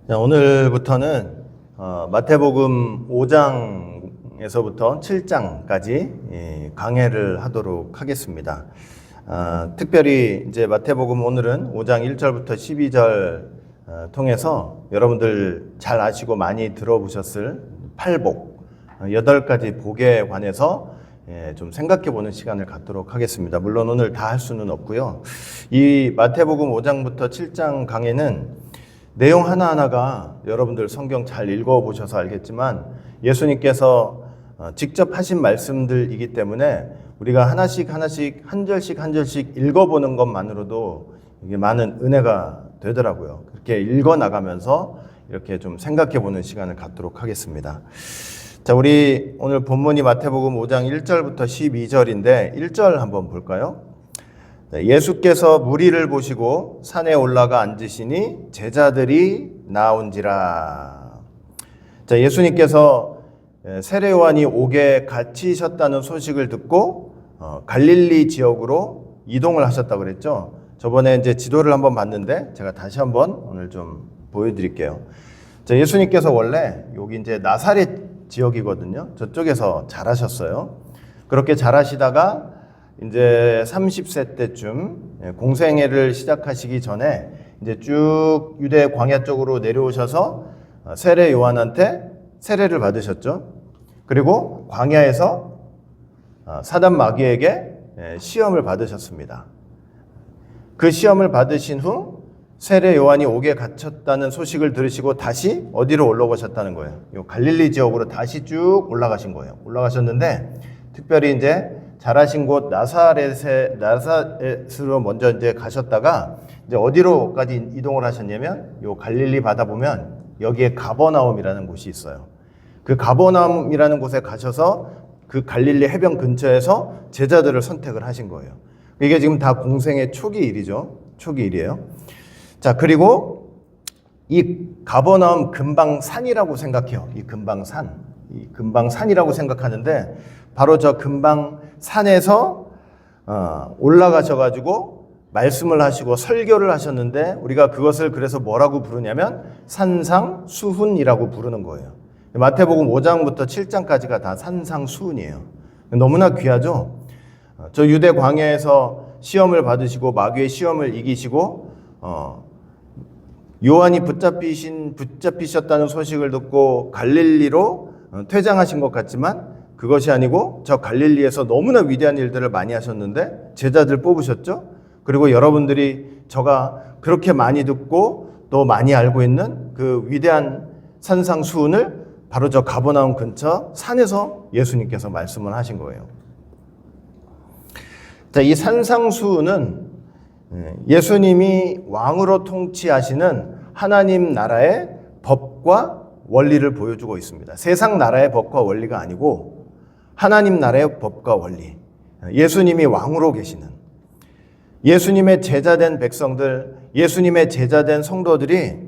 자, 오늘부터는 마태복음 5장에서부터 7장까지 강해를 하도록 하겠습니다. 특별히 이제 마태복음 오늘은 5장 1절부터 12절 통해서 여러분들 잘 아시고 많이 들어보셨을 팔복, 8가지 복에 관해서 좀 생각해-보는 시간을 갖도록 하겠습니다. 물론 오늘 다 할 수는 없고요. 이 마태복음 5장부터 7장 강해는 내용 하나하나가 여러분들 성경 잘 읽어보셔서 알겠지만 예수님께서 직접 하신 말씀들이기 때문에 우리가 하나씩 한 절씩 읽어보는 것만으로도 이게 많은 은혜가 되더라고요. 그렇게 읽어나가면서 이렇게 좀 생각해보는 시간을 갖도록 하겠습니다. 자, 우리 오늘 본문이 마태복음 5장 1절부터 12절인데 1절 한번 볼까요? 예수께서 무리를 보시고 산에 올라가 앉으시니 제자들이 나온지라. 자, 예수님께서 세례 요한이 옥에 갇히셨다는 소식을 듣고 갈릴리 지역으로 이동을 하셨다고 그랬죠. 저번에 이제 지도를 한번 봤는데 제가 다시 한번 오늘 좀 보여드릴게요. 자, 예수님께서 원래 여기 이제 나사렛 지역이거든요. 저쪽에서 자라셨어요. 그렇게 자라시다가 이제 30세 때쯤 공생애를 시작하시기 전에 이제 쭉 유대 광야 쪽으로 내려오셔서 세례 요한한테 세례를 받으셨죠. 그리고 광야에서 사단 마귀에게 시험을 받으셨습니다. 그 시험을 받으신 후 세례 요한이 옥에 갇혔다는 소식을 들으시고 다시 어디로 올라오셨다는 거예요? 요 갈릴리 지역으로 다시 쭉 올라가신 거예요. 올라가셨는데 특별히 이제 자라신 곳 나사렛으로 먼저 이제 가셨다가 이제 어디로까지 이동을 하셨냐면 요 갈릴리 바다 보면 여기에 가버나움이라는 곳이 있어요. 그 가버나움이라는 곳에 가셔서 그 갈릴리 해변 근처에서 제자들을 선택을 하신 거예요. 이게 지금 다 공생의 초기 일이죠. 초기 일이에요. 자, 그리고 이 가버나움 근방산이라고 생각해요. 이 근방산이라고 생각하는데 바로 저 근방산에서 올라가셔가지고 말씀을 하시고 설교를 하셨는데 우리가 그것을 그래서 뭐라고 부르냐면 산상수훈이라고 부르는 거예요. 마태복음 5장부터 7장까지가 다 산상수훈이에요. 너무나 귀하죠. 저 유대 광야에서 시험을 받으시고 마귀의 시험을 이기시고 요한이 붙잡히셨다는 소식을 듣고 갈릴리로 퇴장하신 것 같지만 그것이 아니고 저 갈릴리에서 너무나 위대한 일들을 많이 하셨는데 제자들 뽑으셨죠. 그리고 여러분들이 저가 그렇게 많이 듣고 또 많이 알고 있는 그 위대한 산상수훈을 바로 저 가버나움 근처 산에서 예수님께서 말씀을 하신 거예요. 자, 이 산상수훈은 예수님이 왕으로 통치하시는 하나님 나라의 법과 원리를 보여주고 있습니다. 세상 나라의 법과 원리가 아니고 하나님 나라의 법과 원리. 예수님이 왕으로 계시는 예수님의 제자된 백성들, 예수님의 제자된 성도들이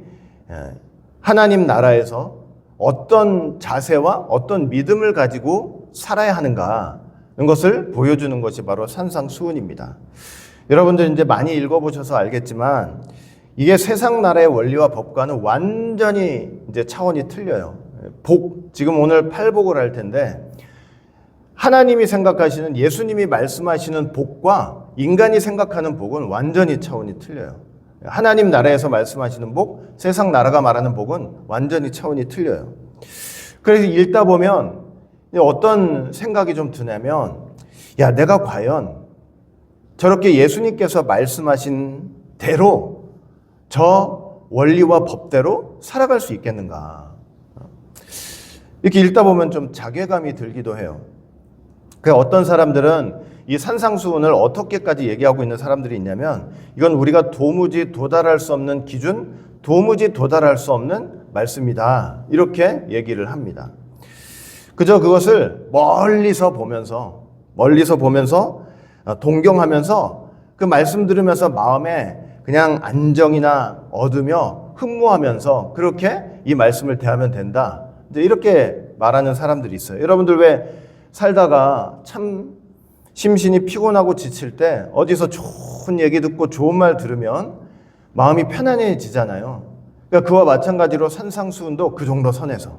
하나님 나라에서 어떤 자세와 어떤 믿음을 가지고 살아야 하는가 하는 것을 보여주는 것이 바로 산상수훈입니다. 여러분들 이제 많이 읽어보셔서 알겠지만 이게 세상 나라의 원리와 법과는 완전히 이제 차원이 틀려요. 지금 오늘 팔복을 할 텐데 하나님이 생각하시는 예수님이 말씀하시는 복과 인간이 생각하는 복은 완전히 차원이 틀려요. 하나님 나라에서 말씀하시는 복, 세상 나라가 말하는 복은 완전히 차원이 틀려요. 그래서 읽다 보면 어떤 생각이 좀 드냐면 야, 내가 과연 저렇게 예수님께서 말씀하신 대로 저 원리와 법대로 살아갈 수 있겠는가? 이렇게 읽다 보면 좀 자괴감이 들기도 해요. 어떤 사람들은 이 산상수훈을 어떻게까지 얘기하고 있는 사람들이 있냐면 이건 우리가 도무지 도달할 수 없는 기준, 도무지 도달할 수 없는 말씀이다. 이렇게 얘기를 합니다. 그저 그것을 멀리서 보면서 동경하면서 그 말씀 들으면서 마음에 그냥 안정이나 얻으며 흠모하면서 그렇게 이 말씀을 대하면 된다. 이렇게 말하는 사람들이 있어요. 여러분들 왜 살다가 참 심신이 피곤하고 지칠 때 어디서 좋은 얘기 듣고 좋은 말 들으면 마음이 편안해지잖아요. 그러니까 그와 마찬가지로 산상수훈도 그 정도 선에서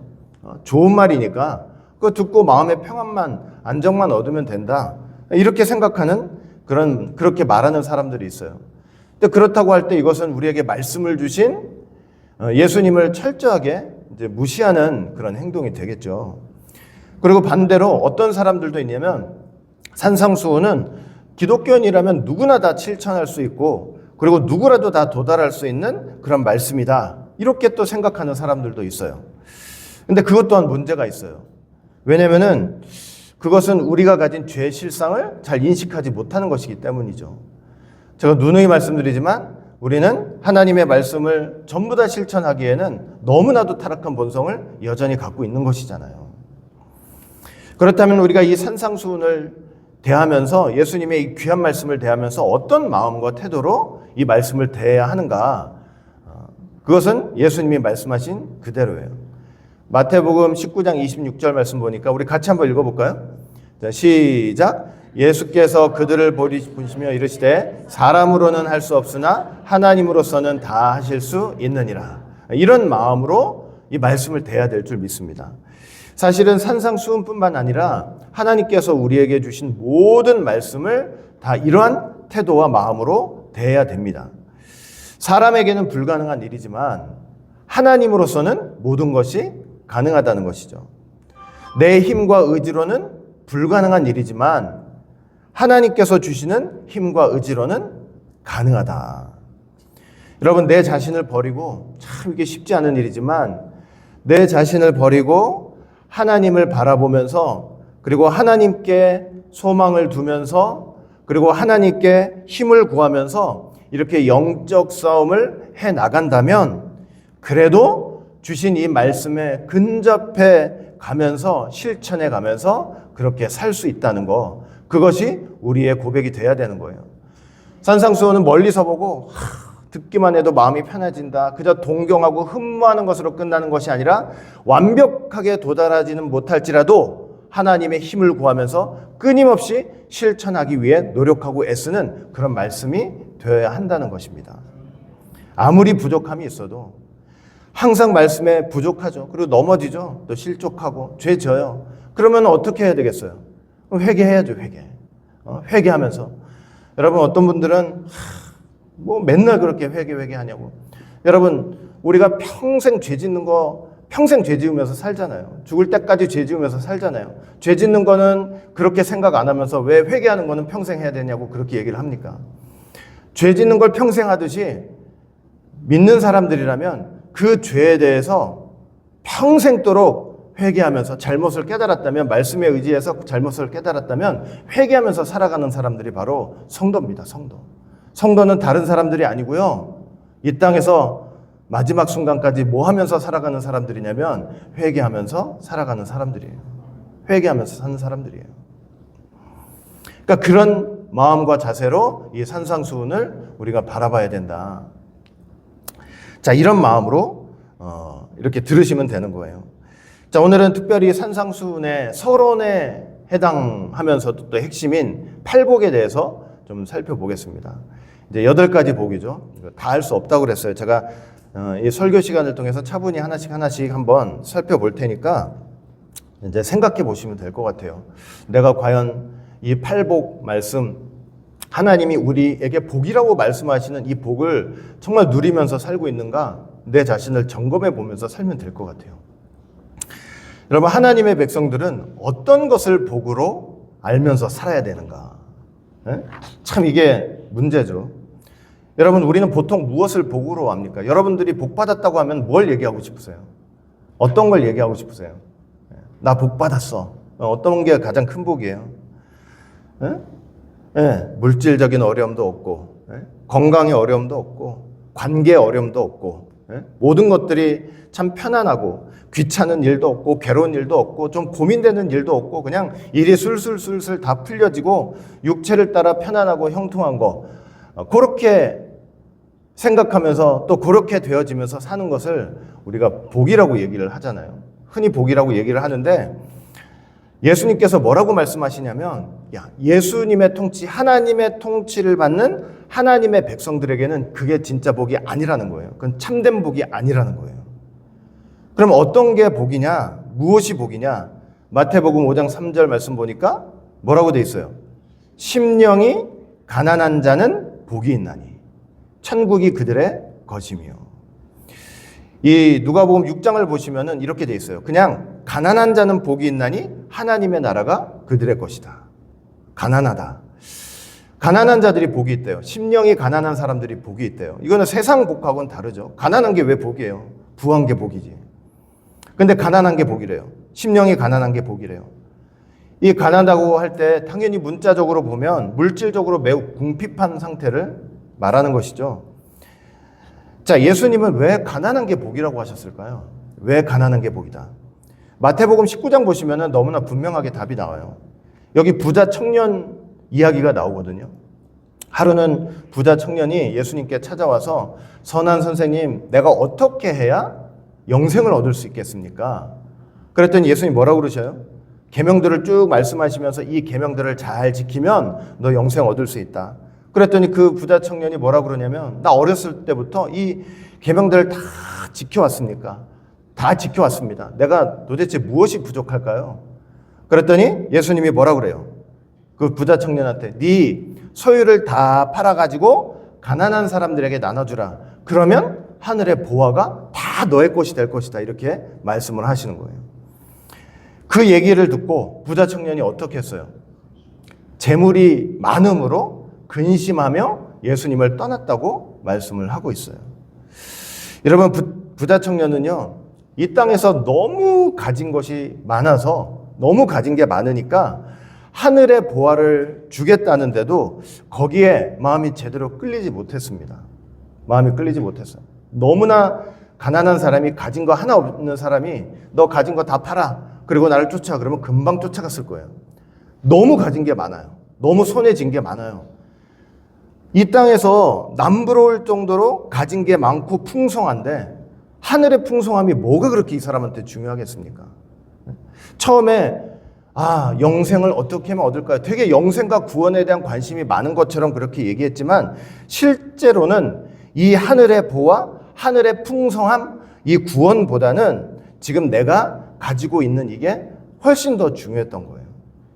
좋은 말이니까 그거 듣고 마음의 평안만 안정만 얻으면 된다 이렇게 생각하는 그렇게 말하는 사람들이 있어요. 근데 그렇다고 할 때 이것은 우리에게 말씀을 주신 예수님을 철저하게 이제 무시하는 그런 행동이 되겠죠. 그리고 반대로 어떤 사람들도 있냐면 산상수훈은 기독교인이라면 누구나 다 실천할 수 있고 그리고 누구라도 다 도달할 수 있는 그런 말씀이다 이렇게 또 생각하는 사람들도 있어요. 근데 그것 또한 문제가 있어요. 왜냐면은 그것은 우리가 가진 죄의 실상을 잘 인식하지 못하는 것이기 때문이죠. 제가 누누이 말씀드리지만 우리는 하나님의 말씀을 전부 다 실천하기에는 너무나도 타락한 본성을 여전히 갖고 있는 것이잖아요. 그렇다면 우리가 이 산상수훈을 대하면서 예수님의 이 귀한 말씀을 대하면서 어떤 마음과 태도로 이 말씀을 대해야 하는가? 그것은 예수님이 말씀하신 그대로예요. 마태복음 19장 26절 말씀 보니까 우리 같이 한번 읽어볼까요? 자, 시작. 예수께서 그들을 보시며 이르시되 사람으로는 할 수 없으나 하나님으로서는 다 하실 수 있느니라. 이런 마음으로 이 말씀을 대해야 될 줄 믿습니다. 사실은 산상수훈뿐만 아니라 하나님께서 우리에게 주신 모든 말씀을 다 이러한 태도와 마음으로 대해야 됩니다. 사람에게는 불가능한 일이지만 하나님으로서는 모든 것이 가능하다는 것이죠. 내 힘과 의지로는 불가능한 일이지만 하나님께서 주시는 힘과 의지로는 가능하다. 여러분, 내 자신을 버리고 참 이게 쉽지 않은 일이지만 내 자신을 버리고 하나님을 바라보면서 그리고 하나님께 소망을 두면서 그리고 하나님께 힘을 구하면서 이렇게 영적 싸움을 해 나간다면 그래도 주신 이 말씀에 근접해 가면서 실천해 가면서 그렇게 살 수 있다는 거, 그것이 우리의 고백이 돼야 되는 거예요. 산상수훈은 멀리서 보고 듣기만 해도 마음이 편해진다, 그저 동경하고 흠모하는 것으로 끝나는 것이 아니라 완벽하게 도달하지는 못할지라도 하나님의 힘을 구하면서 끊임없이 실천하기 위해 노력하고 애쓰는 그런 말씀이 되어야 한다는 것입니다. 아무리 부족함이 있어도 항상 말씀에 부족하죠. 그리고 넘어지죠. 또 실족하고 죄 져요. 그러면 어떻게 해야 되겠어요? 회개해야죠. 회개하면서. 여러분, 어떤 분들은 뭐 맨날 그렇게 회개하냐고. 여러분, 우리가 평생 죄 짓는 거 평생 죄 지으면서 살잖아요. 죽을 때까지 죄 지으면서 살잖아요. 죄 짓는 거는 그렇게 생각 안 하면서 왜 회개하는 거는 평생 해야 되냐고 그렇게 얘기를 합니까? 죄 짓는 걸 평생 하듯이 믿는 사람들이라면 그 죄에 대해서 평생도록 회개하면서 잘못을 깨달았다면, 말씀에 의지해서 잘못을 깨달았다면 회개하면서 살아가는 사람들이 바로 성도입니다. 성도는 다른 사람들이 아니고요, 이 땅에서 마지막 순간까지 뭐 하면서 살아가는 사람들이냐면 회개하면서 살아가는 사람들이에요. 회개하면서 사는 사람들이에요. 그러니까 그런 마음과 자세로 이 산상수훈을 우리가 바라봐야 된다. 자, 이런 마음으로 이렇게 들으시면 되는 거예요. 자, 오늘은 특별히 산상수훈의 서론에 해당하면서도 또 핵심인 팔복에 대해서 좀 살펴보겠습니다. 이제 8가지 복이죠. 다 할 수 없다고 그랬어요. 제가 이 설교 시간을 통해서 차분히 하나씩 한번 살펴볼 테니까 이제 생각해 보시면 될 것 같아요. 내가 과연 이 팔복 말씀, 하나님이 우리에게 복이라고 말씀하시는 이 복을 정말 누리면서 살고 있는가, 내 자신을 점검해 보면서 살면 될 것 같아요. 여러분, 하나님의 백성들은 어떤 것을 복으로 알면서 살아야 되는가? 참 이게 문제죠. 여러분, 우리는 보통 무엇을 복으로 압니까? 여러분들이 복 받았다고 하면 뭘 얘기하고 싶으세요? 어떤 걸 얘기하고 싶으세요? 나 복 받았어. 어떤 게 가장 큰 복이에요? 물질적인 어려움도 없고, 건강의 어려움도 없고, 관계의 어려움도 없고, 모든 것들이 참 편안하고, 귀찮은 일도 없고, 괴로운 일도 없고, 좀 고민되는 일도 없고, 그냥 일이 술술술술 다 풀려지고 육체를 따라 편안하고 형통한 거, 그렇게 생각하면서 또 그렇게 되어지면서 사는 것을 우리가 복이라고 얘기를 하잖아요. 흔히 복이라고 얘기를 하는데, 예수님께서 뭐라고 말씀하시냐면 예수님의 통치, 하나님의 통치를 받는 하나님의 백성들에게는 그게 진짜 복이 아니라는 거예요. 그건 참된 복이 아니라는 거예요. 그럼 어떤 게 복이냐? 무엇이 복이냐? 마태복음 5장 3절 말씀 보니까 뭐라고 돼 있어요? 심령이 가난한 자는 복이 있나니 천국이 그들의 것이며. 이 누가복음 6장을 보시면은 이렇게 돼 있어요. 그냥 가난한 자는 복이 있나니 하나님의 나라가 그들의 것이다. 가난하다. 가난한 자들이 복이 있대요. 심령이 가난한 사람들이 복이 있대요. 이거는 세상 복하고는 다르죠. 가난한 게 왜 복이에요? 부한 게 복이지. 근데 가난한 게 복이래요. 심령이 가난한 게 복이래요. 이 가난하다고 할 때 당연히 문자적으로 보면 물질적으로 매우 궁핍한 상태를 말하는 것이죠. 자, 예수님은 왜 가난한 게 복이라고 하셨을까요? 왜 가난한 게 복이다? 마태복음 19장 보시면 너무나 분명하게 답이 나와요. 여기 부자 청년 이야기가 나오거든요. 하루는 부자 청년이 예수님께 찾아와서 선한 선생님, 내가 어떻게 해야 영생을 얻을 수 있겠습니까? 그랬더니 예수님 뭐라고 그러셔요? 계명들을 쭉 말씀하시면서 이 계명들을 잘 지키면 너 영생 얻을 수 있다. 그랬더니 그 부자 청년이 뭐라고 그러냐면 나 어렸을 때부터 이 계명들을 다 지켜왔습니까? 다 지켜왔습니다. 내가 도대체 무엇이 부족할까요? 그랬더니 예수님이 뭐라고 그래요? 그 부자 청년한테 네 소유를 다 팔아가지고 가난한 사람들에게 나눠주라. 그러면 하늘의 보화가 다 너의 것이 될 것이다. 이렇게 말씀을 하시는 거예요. 그 얘기를 듣고 부자 청년이 어떻게 했어요? 재물이 많음으로 근심하며 예수님을 떠났다고 말씀을 하고 있어요. 여러분, 부자 청년은요, 이 땅에서 너무 가진 것이 많아서 너무 가진 게 많으니까 하늘의 보화를 주겠다는데도 거기에 마음이 제대로 끌리지 못했습니다. 마음이 끌리지 못했어요. 너무나 가난한 사람이 가진 거 하나 없는 사람이 너 가진 거 다 팔아. 그리고 나를 쫓아. 그러면 금방 쫓아갔을 거예요. 너무 가진 게 많아요. 너무 손에 쥔 게 많아요. 이 땅에서 남부러울 정도로 가진 게 많고 풍성한데 하늘의 풍성함이 뭐가 그렇게 이 사람한테 중요하겠습니까? 처음에 영생을 어떻게 하면 얻을까요? 되게 영생과 구원에 대한 관심이 많은 것처럼 그렇게 얘기했지만 실제로는 이 하늘의 보화, 하늘의 풍성함, 이 구원보다는 지금 내가 가지고 있는 이게 훨씬 더 중요했던 거예요.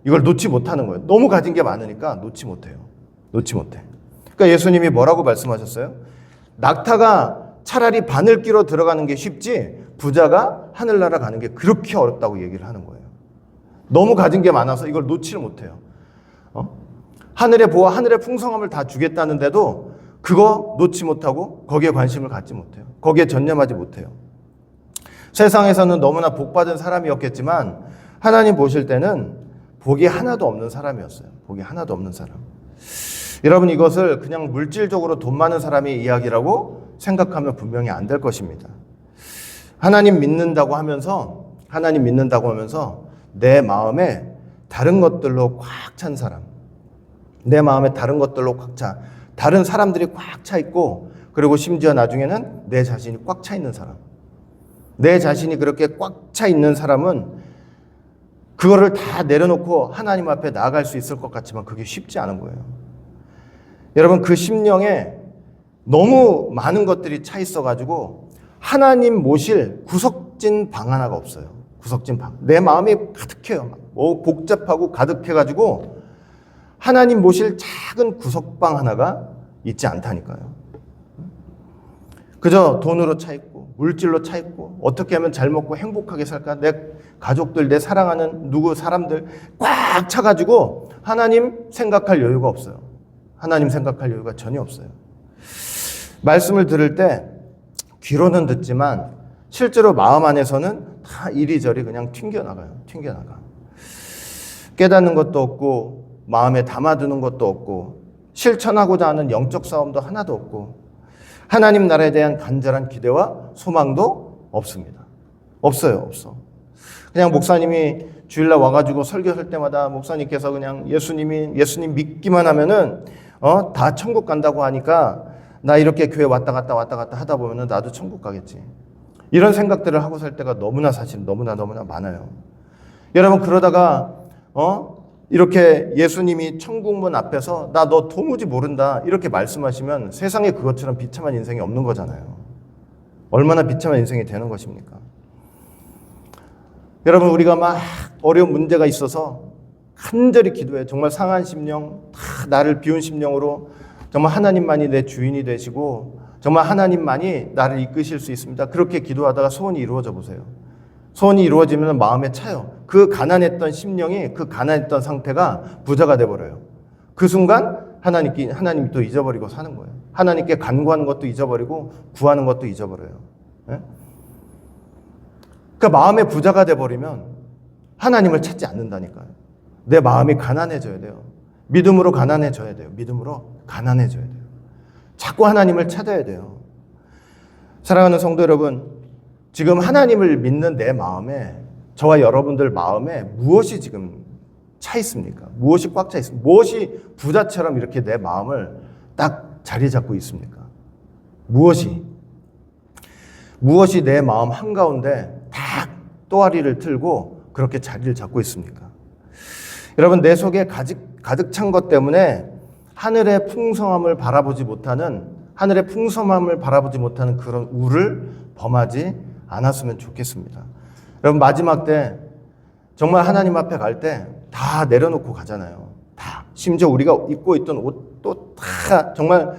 이걸 놓지 못하는 거예요. 너무 가진 게 많으니까 놓지 못해요. 놓지 못해. 그러니까 예수님이 뭐라고 말씀하셨어요? 낙타가 차라리 바늘 끼러 들어가는 게 쉽지 부자가 하늘나라 가는 게 그렇게 어렵다고 얘기를 하는 거예요. 너무 가진 게 많아서 이걸 놓지를 못해요. 하늘의 보화, 하늘의 풍성함을 다 주겠다는데도 그거 놓지 못하고 거기에 관심을 갖지 못해요. 거기에 전념하지 못해요. 세상에서는 너무나 복받은 사람이었겠지만 하나님 보실 때는 복이 하나도 없는 사람이었어요. 복이 하나도 없는 사람. 여러분, 이것을 그냥 물질적으로 돈 많은 사람의 이야기라고 생각하면 분명히 안 될 것입니다. 하나님 믿는다고 하면서 내 마음에 다른 것들로 꽉 찬 사람, 내 마음에 다른 것들로 꽉 차, 다른 사람들이 꽉 차 있고, 그리고 심지어 나중에는 내 자신이 꽉 차 있는 사람, 내 자신이 그렇게 꽉 차 있는 사람은 그거를 다 내려놓고 하나님 앞에 나아갈 수 있을 것 같지만 그게 쉽지 않은 거예요. 여러분, 그 심령에 너무 많은 것들이 차 있어가지고 하나님 모실 구석진 방 하나가 없어요. 구석진 방. 내 마음이 가득해요. 복잡하고 가득해가지고 하나님 모실 작은 구석방 하나가 있지 않다니까요. 그저 돈으로 차 있고 물질로 차 있고 어떻게 하면 잘 먹고 행복하게 살까? 내 가족들, 내 사랑하는 사람들 꽉 차가지고 하나님 생각할 여유가 없어요. 하나님 생각할 여유가 전혀 없어요. 말씀을 들을 때 귀로는 듣지만 실제로 마음 안에서는 다 이리저리 그냥 튕겨나가요. 튕겨나가. 깨닫는 것도 없고 마음에 담아두는 것도 없고 실천하고자 하는 영적 싸움도 하나도 없고 하나님 나라에 대한 간절한 기대와 소망도 없습니다. 없어요. 그냥 목사님이 주일날 와가지고 설교할 때마다 목사님께서 그냥 예수님 믿기만 하면은 다 천국 간다고 하니까 나 이렇게 교회 왔다 갔다 하다 보면은 나도 천국 가겠지. 이런 생각들을 하고 살 때가 너무나 많아요. 여러분, 그러다가 이렇게 예수님이 천국문 앞에서 나 너 도무지 모른다 이렇게 말씀하시면 세상에 그것처럼 비참한 인생이 없는 거잖아요. 얼마나 비참한 인생이 되는 것입니까? 여러분, 우리가 막 어려운 문제가 있어서 간절히 기도해. 정말 상한 심령, 다 나를 비운 심령으로 정말 하나님만이 내 주인이 되시고 정말 하나님만이 나를 이끄실 수 있습니다. 그렇게 기도하다가 소원이 이루어져 보세요. 소원이 이루어지면 마음에 차요. 그 가난했던 심령이, 그 가난했던 상태가 부자가 돼버려요. 그 순간 하나님이 또 잊어버리고 사는 거예요. 하나님께 간구하는 것도 잊어버리고 구하는 것도 잊어버려요. 예? 그러니까 마음의 부자가 돼버리면 하나님을 찾지 않는다니까요. 내 마음이 가난해져야 돼요. 믿음으로 가난해져야 돼요. 믿음으로 가난해져야 돼요. 자꾸 하나님을 찾아야 돼요. 사랑하는 성도 여러분, 지금 하나님을 믿는 내 마음에, 저와 여러분들 마음에 무엇이 지금 차 있습니까? 무엇이 꽉 차 있습니까? 무엇이 부자처럼 이렇게 내 마음을 딱 자리 잡고 있습니까? 무엇이 내 마음 한가운데 딱 또아리를 틀고 그렇게 자리를 잡고 있습니까? 여러분, 내 속에 가득 찬 것 때문에 하늘의 풍성함을 바라보지 못하는 그런 우를 범하지 않았으면 좋겠습니다. 여러분, 마지막 때 정말 하나님 앞에 갈 때 다 내려놓고 가잖아요. 다. 심지어 우리가 입고 있던 옷도 다 정말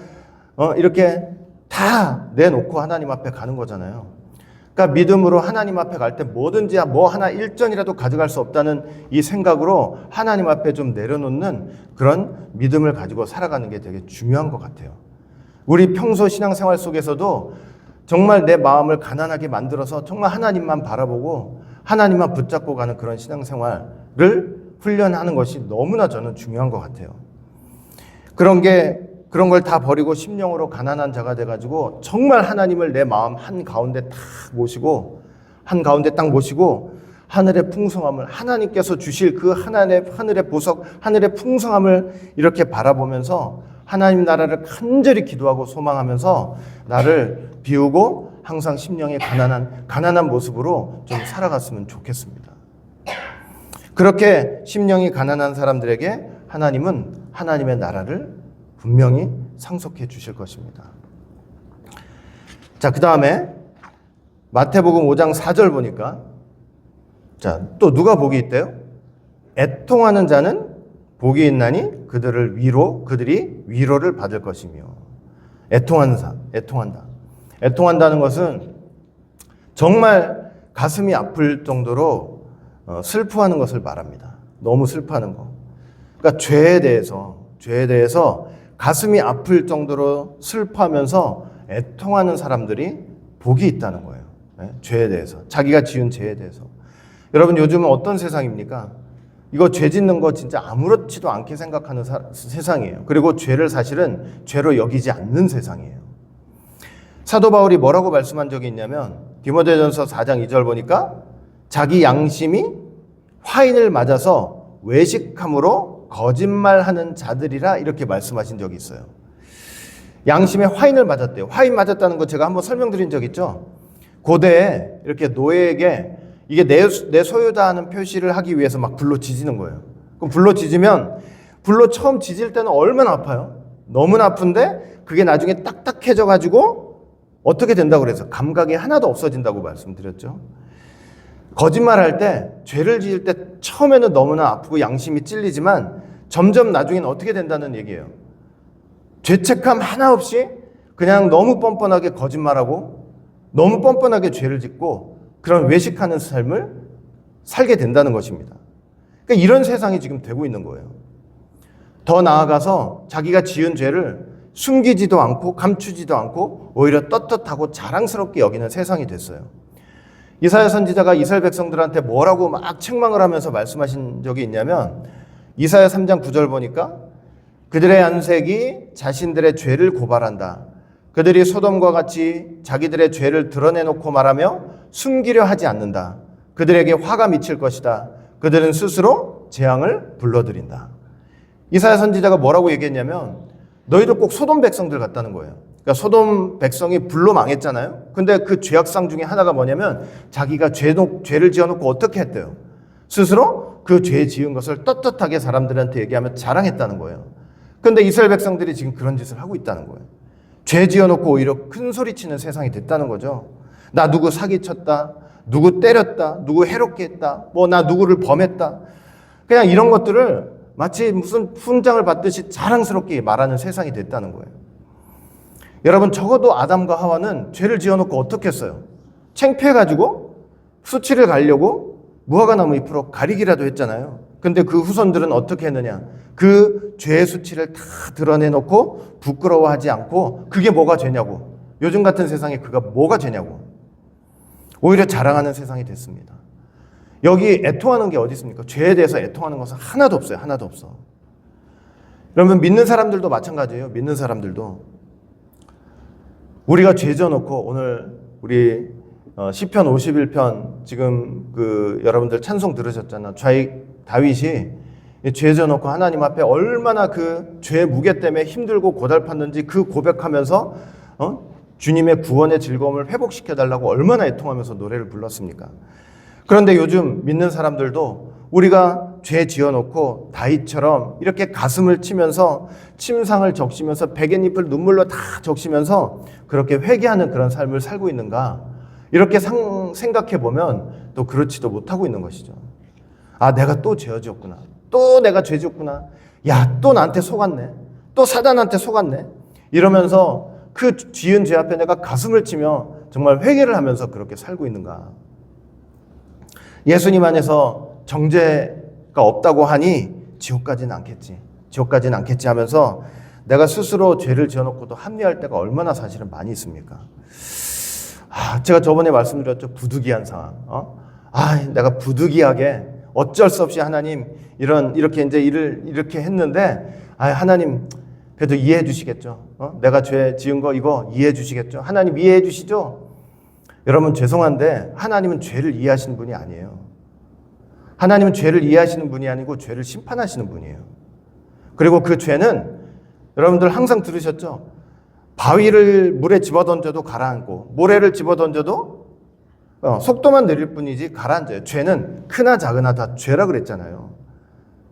이렇게 다 내놓고 하나님 앞에 가는 거잖아요. 그러니까 믿음으로 하나님 앞에 갈 때 뭐든지 뭐 하나 일전이라도 가져갈 수 없다는 이 생각으로 하나님 앞에 좀 내려놓는 그런 믿음을 가지고 살아가는 게 되게 중요한 것 같아요. 우리 평소 신앙생활 속에서도 정말 내 마음을 가난하게 만들어서 정말 하나님만 바라보고 하나님만 붙잡고 가는 그런 신앙생활을 훈련하는 것이 너무나 저는 중요한 것 같아요. 그런 걸 다 버리고 심령으로 가난한 자가 돼가지고 정말 하나님을 내 마음 한가운데 딱 모시고 하늘의 풍성함을, 하나님께서 주실 그 하늘의 보석, 하늘의 풍성함을 이렇게 바라보면서 하나님 나라를 간절히 기도하고 소망하면서 나를 비우고 항상 심령의 가난한 모습으로 좀 살아갔으면 좋겠습니다. 그렇게 심령이 가난한 사람들에게 하나님은 하나님의 나라를 분명히 상속해 주실 것입니다. 자, 그 다음에 마태복음 5장 4절 보니까, 자, 또 누가 복이 있대요? 애통하는 자는 복이 있나니 그들이 위로를 받을 것이며. 애통한다는 것은 정말 가슴이 아플 정도로 슬퍼하는 것을 말합니다. 너무 슬퍼하는 거. 그러니까 죄에 대해서 가슴이 아플 정도로 슬퍼하면서 애통하는 사람들이 복이 있다는 거예요. 죄에 대해서. 자기가 지은 죄에 대해서. 여러분, 요즘은 어떤 세상입니까? 이거 죄 짓는 거 진짜 아무렇지도 않게 생각하는 세상이에요. 그리고 죄를 사실은 죄로 여기지 않는 세상이에요. 사도 바울이 뭐라고 말씀한 적이 있냐면 디모데전서 4장 2절 보니까 자기 양심이 화인을 맞아서 외식함으로 거짓말하는 자들이라 이렇게 말씀하신 적이 있어요. 양심에 화인을 맞았대요. 화인 맞았다는 거 제가 한번 설명드린 적 있죠. 고대에 이렇게 노예에게 이게 내 소유다 하는 표시를 하기 위해서 막 불로 지지는 거예요. 그럼 불로 지지면 불로 처음 지질 때는 얼마나 아파요? 너무나 아픈데 그게 나중에 딱딱해져 가지고 어떻게 된다고 그래서 감각이 하나도 없어진다고 말씀드렸죠. 거짓말할 때, 죄를 지을 때 처음에는 너무나 아프고 양심이 찔리지만 점점 나중에는 어떻게 된다는 얘기예요. 죄책감 하나 없이 그냥 너무 뻔뻔하게 거짓말하고 너무 뻔뻔하게 죄를 짓고 그런 외식하는 삶을 살게 된다는 것입니다. 그러니까 이런 세상이 지금 되고 있는 거예요. 더 나아가서 자기가 지은 죄를 숨기지도 않고 감추지도 않고 오히려 떳떳하고 자랑스럽게 여기는 세상이 됐어요. 이사야 선지자가 이스라엘 백성들한테 뭐라고 막 책망을 하면서 말씀하신 적이 있냐면 이사야 3장 9절 보니까 그들의 안색이 자신들의 죄를 고발한다. 그들이 소돔과 같이 자기들의 죄를 드러내놓고 말하며 숨기려 하지 않는다. 그들에게 화가 미칠 것이다. 그들은 스스로 재앙을 불러들인다. 이사야 선지자가 뭐라고 얘기했냐면 너희들 꼭 소돔 백성들 같다는 거예요. 그러니까 소돔 백성이 불로 망했잖아요. 근데 그 죄악상 중에 하나가 뭐냐면 자기가 죄를 지어놓고 어떻게 했대요? 스스로 그 죄 지은 것을 떳떳하게 사람들한테 얘기하며 자랑했다는 거예요. 그런데 이스라엘 백성들이 지금 그런 짓을 하고 있다는 거예요. 죄 지어놓고 오히려 큰 소리치는 세상이 됐다는 거죠. 나 누구 사기쳤다, 누구 때렸다, 누구 해롭게 했다, 뭐 나 누구를 범했다. 그냥 이런 것들을 마치 무슨 훈장을 받듯이 자랑스럽게 말하는 세상이 됐다는 거예요. 여러분, 적어도 아담과 하와는 죄를 지어놓고 어떻게 했어요? 창피해가지고 수치를 가리려고 무화과나무 잎으로 가리기라도 했잖아요. 근데 그 후손들은 어떻게 했느냐? 그 죄의 수치를 다 드러내놓고 부끄러워하지 않고 그게 뭐가 죄냐고. 요즘 같은 세상에 그가 뭐가 죄냐고. 오히려 자랑하는 세상이 됐습니다. 여기 애통하는 게 어디 있습니까? 죄에 대해서 애통하는 것은 하나도 없어요. 하나도 없어. 여러분, 믿는 사람들도 마찬가지예요. 믿는 사람들도. 우리가 죄 져놓고 오늘 우리 시편 51편 지금 여러분들 찬송 들으셨잖아. 좌익 다윗이 죄 져놓고 하나님 앞에 얼마나 그 죄의 무게 때문에 힘들고 고달팠는지 그 고백하면서 주님의 구원의 즐거움을 회복시켜달라고 얼마나 애통하면서 노래를 불렀습니까? 그런데 요즘 믿는 사람들도 우리가 죄 지어놓고 다윗처럼 이렇게 가슴을 치면서 침상을 적시면서 베갯잎을 눈물로 다 적시면서 그렇게 회개하는 그런 삶을 살고 있는가? 이렇게 생각해 보면 또 그렇지도 못하고 있는 것이죠. 아, 내가 또 죄 지었구나. 또 내가 죄 지었구나. 야, 또 나한테 속았네. 또 사단한테 속았네. 이러면서 그 지은 죄 앞에 내가 가슴을 치며 정말 회개를 하면서 그렇게 살고 있는가? 예수님 안에서 정죄가 없다고 하니 지옥 가지는 않겠지. 지옥 가지는 않겠지 하면서 내가 스스로 죄를 지어놓고도 합리할 때가 얼마나 사실은 많이 있습니까? 제가 저번에 말씀드렸죠. 부득이한 상황. 내가 부득이하게 어쩔 수 없이 하나님 이렇게 이제 일을 이렇게 했는데 하나님 그래도 이해해 주시겠죠. 내가 죄 지은 거 이거 이해해 주시겠죠. 하나님 이해해 주시죠. 여러분, 죄송한데 하나님은 죄를 이해하시는 분이 아니에요. 하나님은 죄를 이해하시는 분이 아니고 죄를 심판하시는 분이에요. 그리고 그 죄는 여러분들 항상 들으셨죠? 바위를 물에 집어던져도 가라앉고 모래를 집어던져도 속도만 느릴 뿐이지 가라앉아요. 죄는 크나 작으나 다 죄라 그랬잖아요.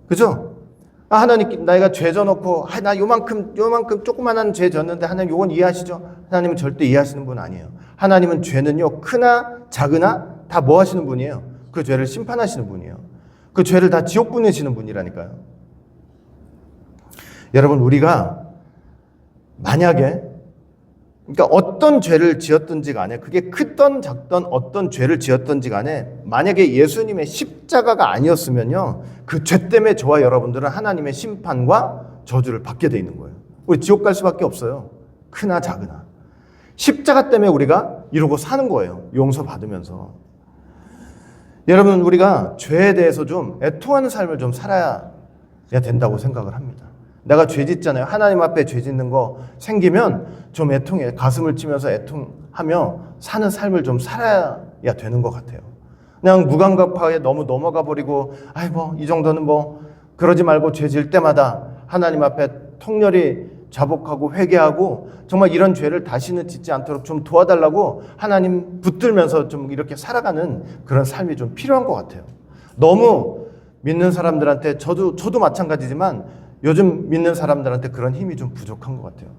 그죠? 하나님, 내가 죄 져놓고 나 요만큼 조그만한 죄 졌는데 하나님 요건 이해하시죠? 하나님은 절대 이해하시는 분 아니에요. 하나님은 죄는요 크나 작으나 다 뭐 하시는 분이에요? 그 죄를 심판하시는 분이에요. 그 죄를 다 지옥 보내시는 분이라니까요. 여러분, 우리가 만약에 그러니까 어떤 죄를 지었든지 간에 그게 크던 작던 어떤 죄를 지었든지 간에 만약에 예수님의 십자가가 아니었으면요 그 죄 때문에 저와 여러분들은 하나님의 심판과 저주를 받게 돼 있는 거예요. 우리 지옥 갈 수밖에 없어요. 크나 작으나. 십자가 때문에 우리가 이러고 사는 거예요. 용서받으면서. 여러분, 우리가 죄에 대해서 좀 애통하는 삶을 좀 살아야 된다고 생각을 합니다. 내가 죄 짓잖아요. 하나님 앞에 죄 짓는 거 생기면 좀 애통해. 가슴을 치면서 애통하며 사는 삶을 좀 살아야 되는 것 같아요. 그냥 무감각하게 너무 넘어가 버리고 이 정도는 그러지 말고 죄 지을 때마다 하나님 앞에 통렬히 자복하고 회개하고 정말 이런 죄를 다시는 짓지 않도록 좀 도와달라고 하나님 붙들면서 좀 이렇게 살아가는 그런 삶이 좀 필요한 것 같아요. 너무 믿는 사람들한테 저도 마찬가지지만 요즘 믿는 사람들한테 그런 힘이 좀 부족한 것 같아요.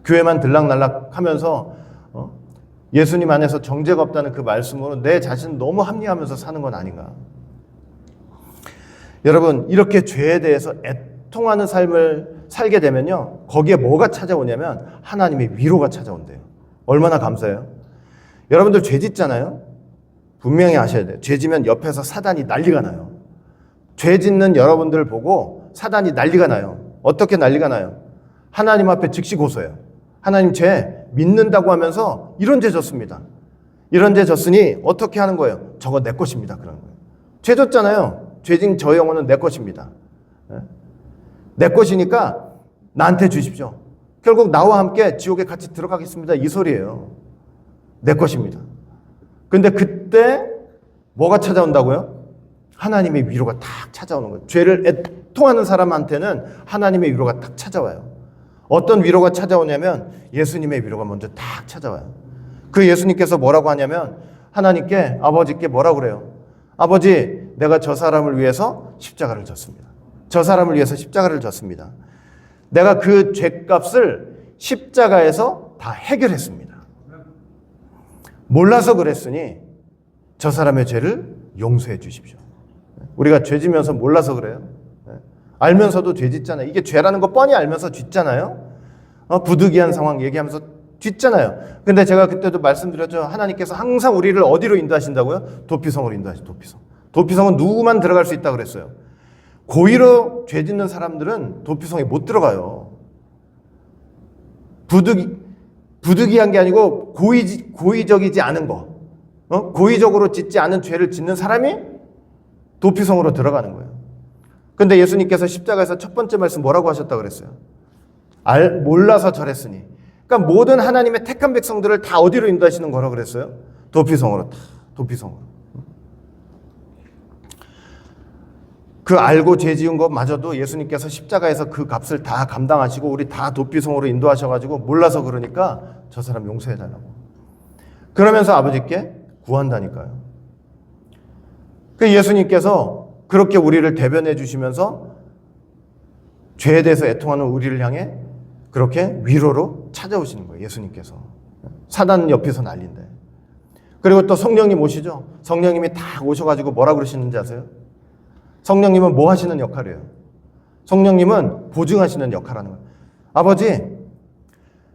교회만 들락날락 하면서 예수님 안에서 정죄가 없다는 그 말씀으로 내 자신을 너무 합리화하면서 사는 건 아닌가. 여러분, 이렇게 죄에 대해서 애통하는 삶을 살게 되면요 거기에 뭐가 찾아오냐면 하나님의 위로가 찾아온대요. 얼마나 감사해요. 여러분들 죄 짓잖아요. 분명히 아셔야 돼요. 죄 지면 옆에서 사단이 난리가 나요. 죄 짓는 여러분들을 보고 사단이 난리가 나요. 어떻게 난리가 나요? 하나님 앞에 즉시 고소해요. 하나님, 죄 믿는다고 하면서 이런 죄 졌습니다. 이런 죄 졌으니 어떻게 하는 거예요? 저거 내 것입니다. 그런 거예요. 죄 졌잖아요. 죄진 저 영혼은 내 것입니다. 내 것이니까 나한테 주십시오. 결국 나와 함께 지옥에 같이 들어가겠습니다. 이 소리예요. 내 것입니다. 근데 그때 뭐가 찾아온다고요? 하나님의 위로가 탁 찾아오는 거예요. 죄를 애통하는 사람한테는 하나님의 위로가 탁 찾아와요. 어떤 위로가 찾아오냐면 예수님의 위로가 먼저 탁 찾아와요. 그 예수님께서 뭐라고 하냐면 하나님께, 아버지께 뭐라고 그래요? 아버지, 내가 저 사람을 위해서 십자가를 졌습니다. 저 사람을 위해서 십자가를 졌습니다. 내가 그 죄값을 십자가에서 다 해결했습니다. 몰라서 그랬으니 저 사람의 죄를 용서해 주십시오. 우리가 죄 지면서 몰라서 그래요. 알면서도 죄 짓잖아요. 이게 죄라는 거 뻔히 알면서 짓잖아요. 부득이한 상황 얘기하면서 짓잖아요. 근데 제가 그때도 말씀드렸죠. 하나님께서 항상 우리를 어디로 인도하신다고요? 도피성으로 인도하시죠. 도피성. 도피성은 누구만 들어갈 수 있다고 그랬어요. 고의로 죄 짓는 사람들은 도피성에 못 들어가요. 부득이한 게 아니고 고의적이지 않은 거. 고의적으로 짓지 않은 죄를 짓는 사람이 도피성으로 들어가는 거예요. 근데 예수님께서 십자가에서 첫 번째 말씀 뭐라고 하셨다고 그랬어요? 몰라서 저랬으니. 그러니까 모든 하나님의 택한 백성들을 다 어디로 인도하시는 거라고 그랬어요? 도피성으로. 다 도피성으로. 그 알고 죄 지은 것마저도 예수님께서 십자가에서 그 값을 다 감당하시고 우리 다 도피성으로 인도하셔가지고 몰라서 그러니까 저 사람 용서해달라고. 그러면서 아버지께 구한다니까요. 그 예수님께서 그렇게 우리를 대변해 주시면서 죄에 대해서 애통하는 우리를 향해 그렇게 위로로 찾아오시는 거예요. 예수님께서. 사단 옆에서 난린데. 그리고 또 성령님 오시죠. 성령님이 다 오셔가지고 뭐라 그러시는지 아세요? 성령님은 뭐 하시는 역할이에요? 성령님은 보증하시는 역할하는 거예요. 아버지,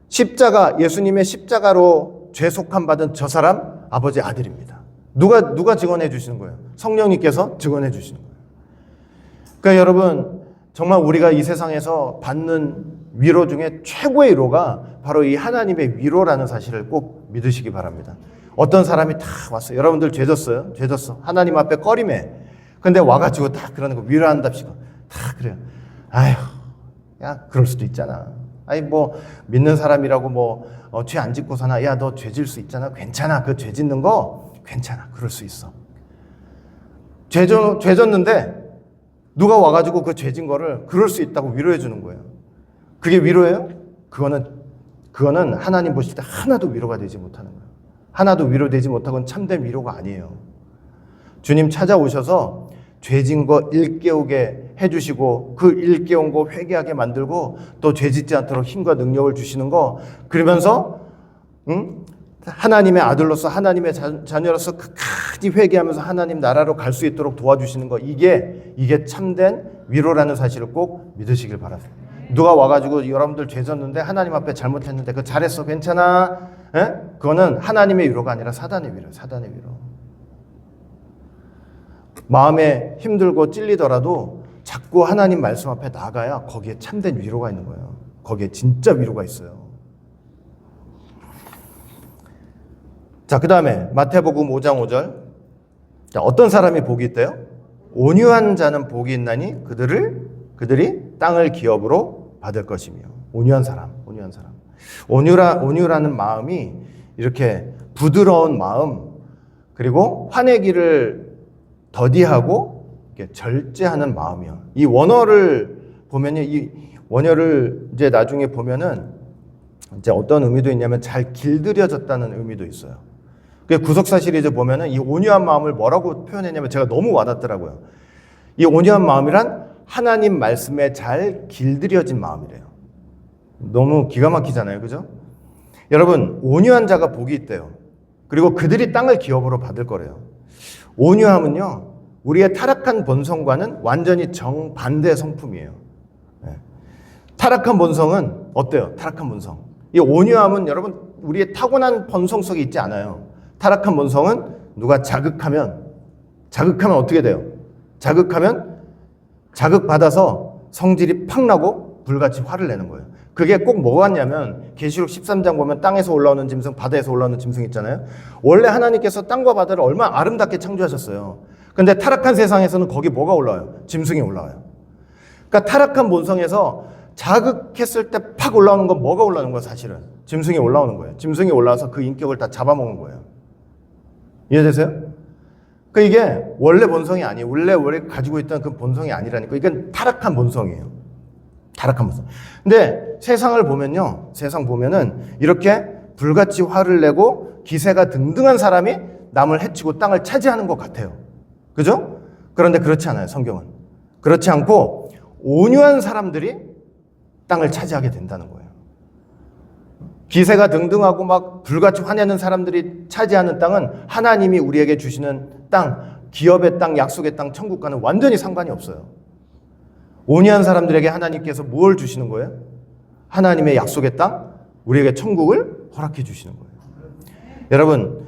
십자가, 예수님의 십자가로 죄속함 받은 저 사람 아버지 아들입니다. 누가 증언해 주시는 거예요? 성령님께서 증언해 주시는 거예요. 그러니까 여러분, 정말 우리가 이 세상에서 받는 위로 중에 최고의 위로가 바로 이 하나님의 위로라는 사실을 꼭 믿으시기 바랍니다. 어떤 사람이 다 왔어요. 여러분들 죄 졌어요? 죄 졌어. 하나님 앞에 꺼림해. 근데 와가지고 다 그러는 거 위로한답시고 다 그래요. 아휴, 야, 그럴 수도 있잖아. 아니, 뭐, 믿는 사람이라고 뭐, 죄 안 짓고 사나? 야, 너 죄 질 수 있잖아. 괜찮아. 그 죄 짓는 거 괜찮아. 그럴 수 있어. 죄 졌는데 누가 와가지고 그 죄 진 거를 그럴 수 있다고 위로해 주는 거예요. 그게 위로예요? 그거는 하나님 보실 때 하나도 위로가 되지 못하는 거예요. 하나도 위로되지 못하고는 참된 위로가 아니에요. 주님 찾아오셔서 죄진 거 일깨우게 해주시고 그 일깨운 거 회개하게 만들고 또 죄짓지 않도록 힘과 능력을 주시는 거, 그러면서 하나님의 아들로서 하나님의 자녀로서 끝까지 회개하면서 하나님 나라로 갈 수 있도록 도와주시는 거, 이게 참된 위로라는 사실을 꼭 믿으시길 바랍니다. 누가 와가지고 여러분들 죄 졌는데 하나님 앞에 잘못했는데 그거 잘했어 괜찮아? 그거는 하나님의 위로가 아니라 사단의 위로예요. 사단의 위로. 마음에 힘들고 찔리더라도 자꾸 하나님 말씀 앞에 나가야 거기에 참된 위로가 있는 거예요. 거기에 진짜 위로가 있어요. 자, 그 다음에 마태복음 5장 5절. 자, 어떤 사람이 복이 있대요? 온유한 자는 복이 있나니 그들이 땅을 기업으로 받을 것이며. 온유한 사람. 온유라는 마음이 이렇게 부드러운 마음, 그리고 화내기를 더디하고 이렇게 절제하는 마음이요. 이 원어를 보면요, 이 원어를 이제 나중에 보면은 이제 어떤 의미도 있냐면 잘 길들여졌다는 의미도 있어요. 그 구속사 시리즈 보면은 이 온유한 마음을 뭐라고 표현했냐면 제가 너무 와닿더라고요. 이 온유한 마음이란 하나님 말씀에 잘 길들여진 마음이래요. 너무 기가 막히잖아요, 그죠? 여러분, 온유한 자가 복이 있대요. 그리고 그들이 땅을 기업으로 받을 거래요. 온유함은요, 우리의 타락한 본성과는 완전히 정반대 성품이에요. 타락한 본성은 어때요? 타락한 본성. 이 온유함은 여러분, 우리의 타고난 본성 속에 있지 않아요. 타락한 본성은 누가 자극하면 어떻게 돼요? 자극받아서 성질이 팍 나고 불같이 화를 내는 거예요. 그게 꼭 뭐 같냐면 계시록 13장 보면 땅에서 올라오는 짐승, 바다에서 올라오는 짐승 있잖아요. 원래 하나님께서 땅과 바다를 얼마나 아름답게 창조하셨어요. 근데 타락한 세상에서는 거기 뭐가 올라와요? 짐승이 올라와요. 그러니까 타락한 본성에서 자극했을 때 팍 올라오는 건 뭐가 올라오는 거예요? 사실은 짐승이 올라오는 거예요. 짐승이 올라와서 그 인격을 다 잡아먹는 거예요. 이해되세요? 그러니까 이게 원래 본성이 아니에요. 원래 가지고 있던 그 본성이 아니라니까. 이건 타락한 본성이에요. 타락한 본성. 근데 세상을 보면요, 세상 보면은 이렇게 불같이 화를 내고 기세가 등등한 사람이 남을 해치고 땅을 차지하는 것 같아요. 그죠? 그런데 그렇지 않아요, 성경은. 그렇지 않고 온유한 사람들이 땅을 차지하게 된다는 거예요. 기세가 등등하고 막 불같이 화내는 사람들이 차지하는 땅은 하나님이 우리에게 주시는 땅, 기업의 땅, 약속의 땅, 천국과는 완전히 상관이 없어요. 온유한 사람들에게 하나님께서 뭘 주시는 거예요? 하나님의 약속의 땅, 우리에게 천국을 허락해 주시는 거예요. 여러분,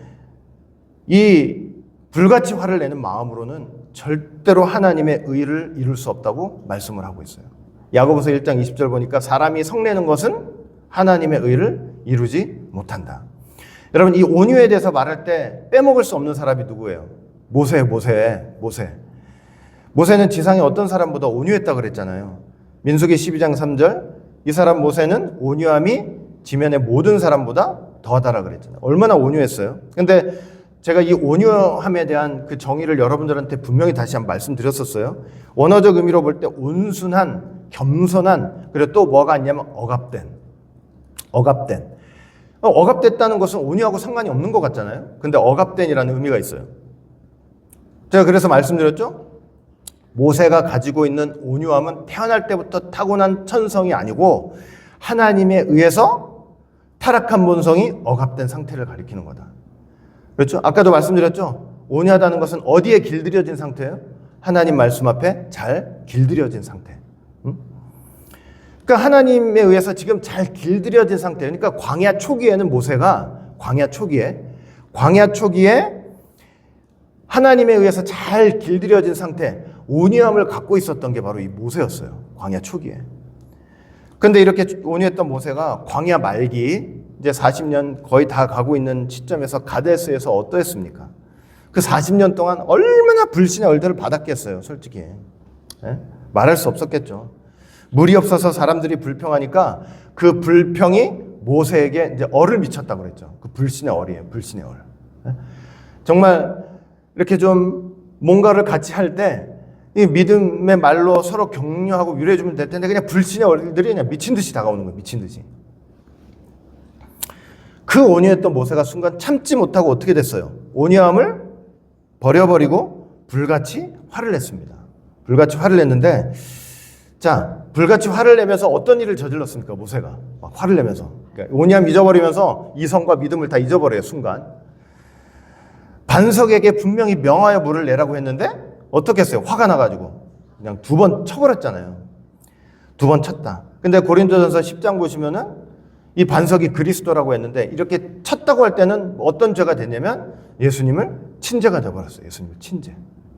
이 불같이 화를 내는 마음으로는 절대로 하나님의 의를 이룰 수 없다고 말씀을 하고 있어요. 야고보서 1장 20절 보니까 사람이 성내는 것은 하나님의 의를 이루지 못한다. 여러분, 이 온유에 대해서 말할 때 빼먹을 수 없는 사람이 누구예요? 모세는 지상에 어떤 사람보다 온유했다 그랬잖아요. 민수기 12장 3절, 이 사람 모세는 온유함이 지면의 모든 사람보다 더하다라 그랬잖아요. 얼마나 온유했어요. 근데 제가 이 온유함에 대한 그 정의를 여러분들한테 분명히 다시 한번 말씀드렸었어요. 원어적 의미로 볼 때 온순한, 겸손한, 그리고 또 뭐가 있냐면 억압된. 억압됐다는 것은 온유하고 상관이 없는 것 같잖아요. 근데 억압된이라는 의미가 있어요. 제가 그래서 말씀드렸죠. 모세가 가지고 있는 온유함은 태어날 때부터 타고난 천성이 아니고 하나님에 의해서 타락한 본성이 억압된 상태를 가리키는 거다. 그렇죠? 아까도 말씀드렸죠. 온유하다는 것은 어디에 길들여진 상태예요? 하나님 말씀 앞에 잘 길들여진 상태. 그러니까 하나님에 의해서 지금 잘 길들여진 상태. 그러니까 광야 초기에는 모세가 광야 초기에 하나님에 의해서 잘 길들여진 상태, 온유함을 갖고 있었던 게 바로 이 모세였어요. 광야 초기에. 근데 이렇게 온유했던 모세가 광야 말기 이제 40년 거의 다 가고 있는 시점에서 가데스에서 어떠했습니까? 그 40년 동안 얼마나 불신의 얼들을 받았겠어요, 솔직히. 예? 말할 수 없었겠죠. 물이 없어서 사람들이 불평하니까 그 불평이 모세에게 이제 얼을 미쳤다고 그랬죠. 그 불신의 얼이에요, 불신의 얼. 예? 정말 이렇게 좀 뭔가를 같이 할 때 이 믿음의 말로 서로 격려하고 위로해주면 될 텐데 그냥 불신의 얼들이 그냥 미친 듯이 다가오는 거예요, 미친 듯이. 그 온유했던 모세가 순간 참지 못하고 어떻게 됐어요? 온유함을 버려버리고 불같이 화를 냈습니다. 불같이 화를 냈는데, 자, 불같이 화를 내면서 어떤 일을 저질렀습니까? 모세가 막 화를 내면서, 그러니까 온유함 잊어버리면서 이성과 믿음을 다 잊어버려요, 순간. 반석에게 분명히 명하여 물을 내라고 했는데 어떻게 했어요? 화가 나가지고 그냥 2번 쳐버렸잖아요. 2번 쳤다. 근데 고린도전서 10장 보시면은 이 반석이 그리스도라고 했는데 이렇게 쳤다고 할 때는 어떤 죄가 됐냐면 예수님을 친죄가 되어버렸어요. 예수님을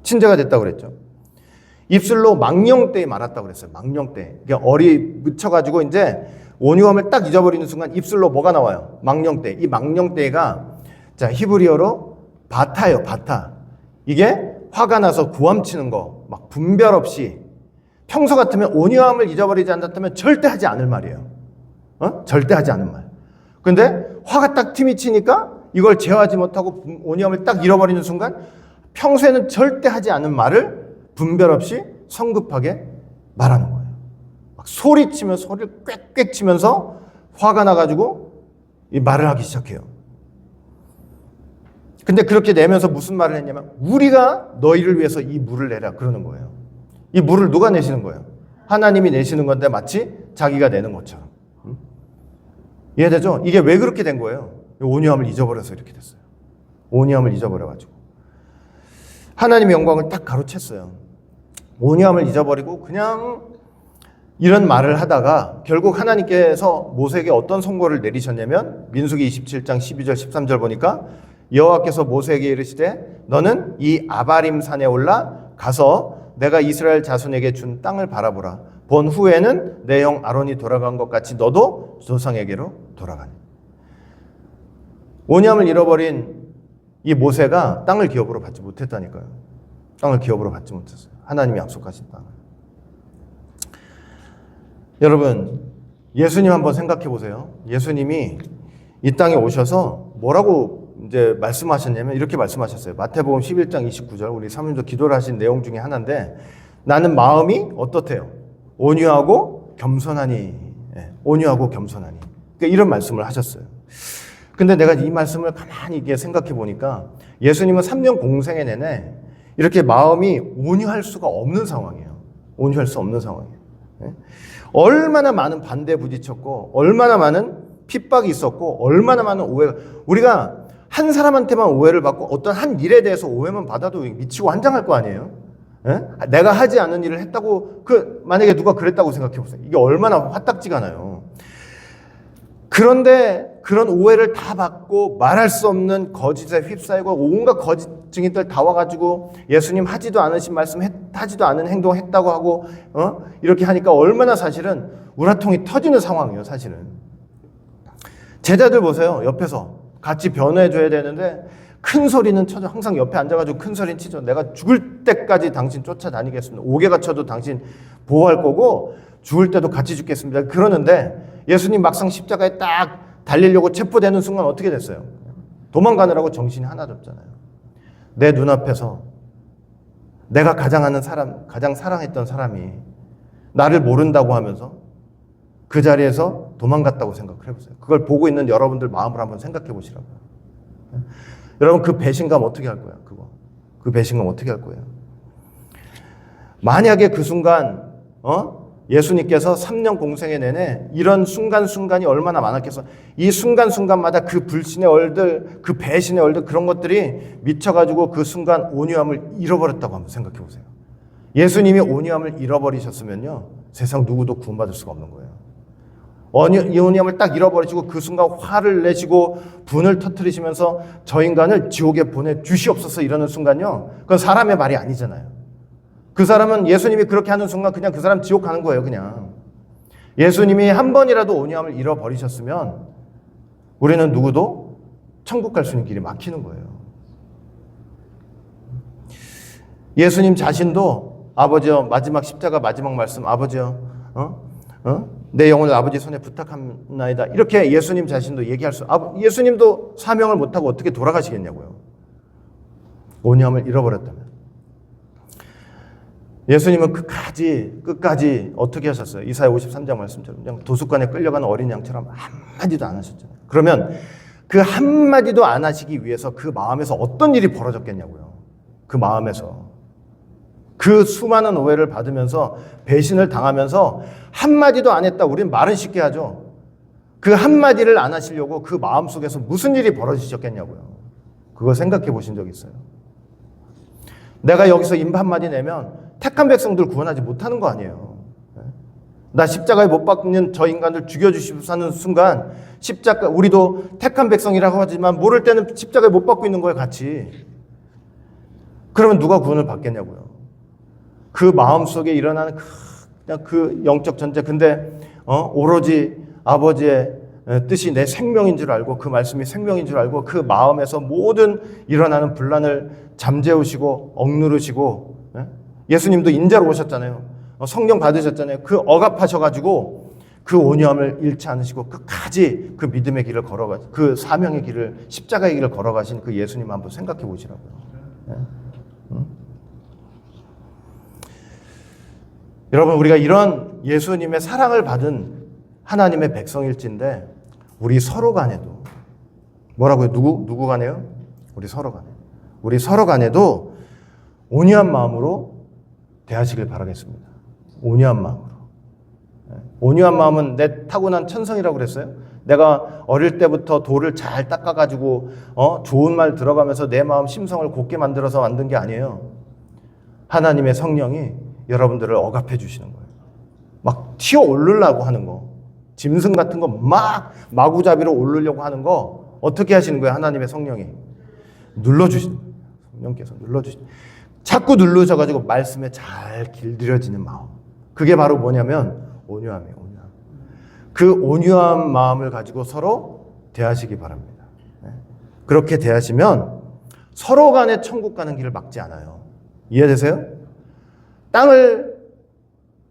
친죄가 됐다고 그랬죠. 입술로 망령되이 말았다고 그랬어요. 망령되이. 얼이 묻혀가지고 이제 온유함을 딱 잊어버리는 순간 입술로 뭐가 나와요? 망령되이. 이 망령되이가 자 히브리어로 바타예요. 바타. 이게 화가 나서 구함치는 거, 막 분별 없이 평소 같으면 온유함을 잊어버리지 않았다면 절대 하지 않을 말이에요. 절대 하지 않은 말. 근데 화가 딱 틈이 치니까 이걸 제어하지 못하고 온유함을 딱 잃어버리는 순간 평소에는 절대 하지 않은 말을 분별 없이 성급하게 말하는 거예요. 막 소리치면 소리를 꽥꽥 치면서 화가 나가지고 이 말을 하기 시작해요. 근데 그렇게 내면서 무슨 말을 했냐면 우리가 너희를 위해서 이 물을 내라 그러는 거예요. 이 물을 누가 내시는 거예요? 하나님이 내시는 건데 마치 자기가 내는 것처럼. 이해되죠? 이게 왜 그렇게 된 거예요? 온유함을 잊어버려서 이렇게 됐어요. 온유함을 잊어버려가지고. 하나님의 영광을 딱 가로챘어요. 온유함을 잊어버리고 그냥 이런 말을 하다가 결국 하나님께서 모세에게 어떤 선고를 내리셨냐면 민수기 27장 12절 13절 보니까 여호와께서 모세에게 이르시되 너는 이 아바림 산에 올라 가서 내가 이스라엘 자손에게 준 땅을 바라보라. 본 후에는 내 형 아론이 돌아간 것 같이 너도 조상에게로 돌아가니. 온유함을 잃어버린 이 모세가 땅을 기업으로 받지 못했다니까요. 땅을 기업으로 받지 못했어요. 하나님이 약속하신 땅을. 여러분, 예수님 한번 생각해 보세요. 예수님이 이 땅에 오셔서 뭐라고 이제 말씀하셨냐면 이렇게 말씀하셨어요. 마태복음 11장 29절 우리 사모님도 기도를 하신 내용 중에 하나인데 나는 마음이 어떻대요? 온유하고 겸손하니. 온유하고 겸손하니. 그러니까 이런 말씀을 하셨어요. 근데 내가 이 말씀을 가만히 이게 생각해 보니까 예수님은 3년 공생애 내내 이렇게 마음이 온유할 수가 없는 상황이에요. 온유할 수 없는 상황이에요. 얼마나 많은 반대에 부딪혔고 얼마나 많은 핍박이 있었고 얼마나 많은 오해가, 우리가 한 사람한테만 오해를 받고 어떤 한 일에 대해서 오해만 받아도 미치고 환장할 거 아니에요. 내가 하지 않은 일을 했다고, 만약에 누가 그랬다고 생각해 보세요. 이게 얼마나 화딱지가 나요. 그런데 그런 오해를 다 받고 말할 수 없는 거짓에 휩싸이고 온갖 거짓 증인들 다 와가지고 예수님 하지도 않으신 말씀, 하지도 않은 행동 했다고 하고 이렇게 하니까 얼마나 사실은 우라통이 터지는 상황이에요. 사실은 제자들 보세요. 옆에서 같이 변호해줘야 되는데 큰 소리는 쳐줘. 항상 옆에 앉아가지고 큰 소리는 치죠. 내가 죽을 때까지 당신 쫓아다니겠습니다. 옥에가 쳐도 당신 보호할 거고 죽을 때도 같이 죽겠습니다. 그러는데 예수님 막상 십자가에 딱 달리려고 체포되는 순간 어떻게 됐어요? 도망가느라고 정신이 하나도 없잖아요. 내 눈앞에서 내가 가장 아는 사람, 가장 사랑했던 사람이 나를 모른다고 하면서 그 자리에서 도망갔다고 생각을 해보세요. 그걸 보고 있는 여러분들 마음을 한번 생각해 보시라고요. 여러분 그 배신감 어떻게 할 거야? 그 배신감 어떻게 할 거예요? 만약에 그 순간 예수님께서 3년 공생의 내내 이런 순간순간이 얼마나 많았겠어. 이 순간순간마다 그 불신의 얼들, 그 배신의 얼들, 그런 것들이 미쳐가지고 그 순간 온유함을 잃어버렸다고 한번 생각해 보세요. 예수님이 온유함을 잃어버리셨으면요, 세상 누구도 구원받을 수가 없는 거예요. 이 온유함을 딱 잃어버리시고 그 순간 화를 내시고 분을 터뜨리시면서 저 인간을 지옥에 보내주시옵소서 이러는 순간요, 그건 사람의 말이 아니잖아요. 그 사람은 예수님이 그렇게 하는 순간 그냥 그 사람 지옥 가는 거예요. 그냥 예수님이 한 번이라도 온유함을 잃어버리셨으면 우리는 누구도 천국 갈 수 있는 길이 막히는 거예요. 예수님 자신도 아버지여, 마지막 십자가 마지막 말씀, 아버지여 내 영혼을 아버지 손에 부탁합나이다, 이렇게 예수님 자신도 얘기할 예수님도 사명을 못하고 어떻게 돌아가시겠냐고요. 온유함을 잃어버렸다면. 예수님은 끝까지 어떻게 하셨어요? 이사야 53장 말씀처럼 그냥 도둑관에 끌려가는 어린 양처럼 한마디도 안 하셨잖아요. 그러면 그 한마디도 안 하시기 위해서 그 마음에서 어떤 일이 벌어졌겠냐고요. 그 마음에서 그 수많은 오해를 받으면서 배신을 당하면서 한마디도 안 했다. 우리는 말은 쉽게 하죠. 그 한마디를 안 하시려고 그 마음속에서 무슨 일이 벌어지셨겠냐고요. 그거 생각해 보신 적 있어요? 내가 여기서 임파 한마디 내면 택한 백성들 구원하지 못하는 거 아니에요. 나 십자가에 못 박는 저 인간들 죽여주시옵소서 하는 순간 우리도 택한 백성이라고 하지만 모를 때는 십자가에 못 박고 있는 거예요, 같이. 그러면 누가 구원을 받겠냐고요. 그 마음속에 일어나는 그냥 그 영적 전쟁. 근데 오로지 아버지의 뜻이 내 생명인 줄 알고, 그 말씀이 생명인 줄 알고 그 마음에서 모든 일어나는 분란을 잠재우시고 억누르시고, 예수님도 인자로 오셨잖아요. 성령 받으셨잖아요. 그 억압하셔가지고 그 온유함을 잃지 않으시고 끝까지 그 믿음의 길을 그 사명의 길을, 십자가의 길을 걸어가신 그 예수님 한번 생각해 보시라고요. 여러분, 우리가 이런 예수님의 사랑을 받은 하나님의 백성일진데 우리 서로 간에도 뭐라고요? 누구 간에요? 우리 서로 간에도 온유한 마음으로 대하시길 바라겠습니다. 온유한 마음으로. 온유한 마음은 내 타고난 천성이라고 그랬어요. 내가 어릴 때부터 돌을 잘 닦아가지고 좋은 말 들어가면서 내 마음 심성을 곱게 만들어서 만든 게 아니에요. 하나님의 성령이 여러분들을 억압해 주시는 거예요. 막 튀어 오르려고 하는 거, 짐승 같은 거 막 마구잡이로 오르려고 하는 거 어떻게 하시는 거예요? 하나님의 성령이 눌러주시는 거예요. 성령께서 눌러주시는 거예요. 자꾸 눌러져가지고 말씀에 잘 길들여지는 마음. 그게 바로 뭐냐면 온유함이에요. 온유함. 그 온유한 마음을 가지고 서로 대하시기 바랍니다. 그렇게 대하시면 서로 간에 천국 가는 길을 막지 않아요. 이해되세요? 땅을